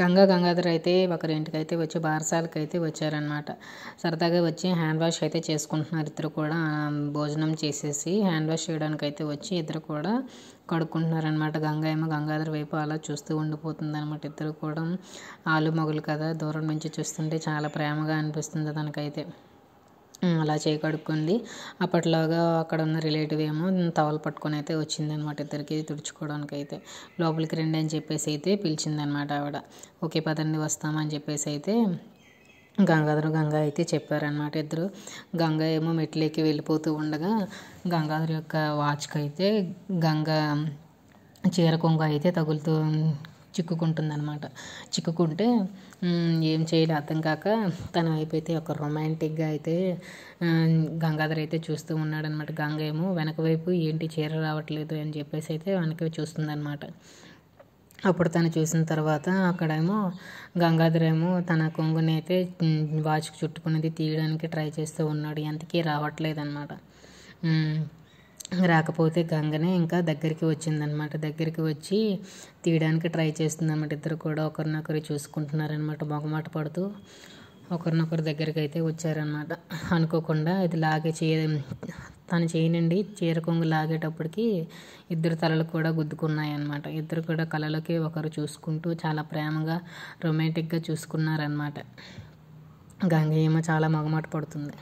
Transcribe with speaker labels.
Speaker 1: గంగాధర్ అయితే ఒకరి ఇంటికైతే వచ్చి బారసాలకైతే వచ్చారనమాట. సరదాగా వచ్చి హ్యాండ్ వాష్ అయితే చేసుకుంటున్నారు ఇద్దరు కూడా. భోజనం చేసేసి హ్యాండ్ వాష్ చేయడానికైతే వచ్చి ఇద్దరు కూడా కడుక్కుంటున్నారనమాట. ఏమో గంగాధర్ వైపు అలా చూస్తూ ఉండిపోతుంది అనమాట. ఇద్దరు కూడా ఆలు మొగులు కదా, దూరం నుంచి చూస్తుంటే చాలా ప్రేమగా అనిపిస్తుంది తనకైతే. అలా చేయి కడుక్కుంది. అప్పట్లాగా అక్కడ ఉన్న రిలేటివ్ ఏమో టవల్ పట్టుకొని అయితే వచ్చిందనమాట ఇద్దరికి తుడుచుకోవడానికి అయితే. లోపలికి రండి అని చెప్పేసి అయితే పిలిచిందనమాట ఆవిడ. ఓకే పదండి వస్తామని చెప్పేసి అయితే గంగ అయితే చెప్పారనమాట. ఇద్దరు ఏమో మెట్లెక్కి వెళ్ళిపోతూ ఉండగా గంగాధర్ యొక్క వాచ్కి అయితే చీర కొంగు అయితే తగులుతూ చిక్కుకుంటుందన్నమాట. చిక్కుకుంటే ఏం చేయాలో అర్థం కాక తన వైపు అయితే ఒక రొమాంటిక్గా అయితే గంగాధర్ అయితే చూస్తూ ఉన్నాడనమాట. ఏమో వెనక వైపు ఏంటి చీర రావట్లేదు అని చెప్పేసి అయితే వెనక చూస్తుందన్నమాట. అప్పుడు తను చూసిన తర్వాత అక్కడేమో గంగాధర్ ఏమో తన కొంగుని అయితే వాచ్కి చుట్టుకునేది తీయడానికి ట్రై చేస్తూ ఉన్నాడు. ఎంతకీ రావట్లేదన్నమాట. రాకపోతే గంగనే ఇంకా దగ్గరికి వచ్చిందనమాట. దగ్గరికి వచ్చి తీయడానికి ట్రై చేస్తుందన్నమాట. ఇద్దరు కూడా ఒకరినొకరు చూసుకుంటున్నారనమాట. మొగమాట పడుతూ ఒకరినొకరు దగ్గరికి అయితే వచ్చారనమాట. అనుకోకుండా ఇది తను చేయనండి చీర కొంగు లాగేటప్పటికి ఇద్దరు తలలు కూడా గుద్దుకున్నాయన్నమాట. ఇద్దరు కూడా కళ్ళలోకి ఒకరు చూసుకుంటూ చాలా ప్రేమగా రొమాంటిక్గా చూసుకున్నారనమాట. గంగ ఏమో చాలా మొగమాట పడుతుంది.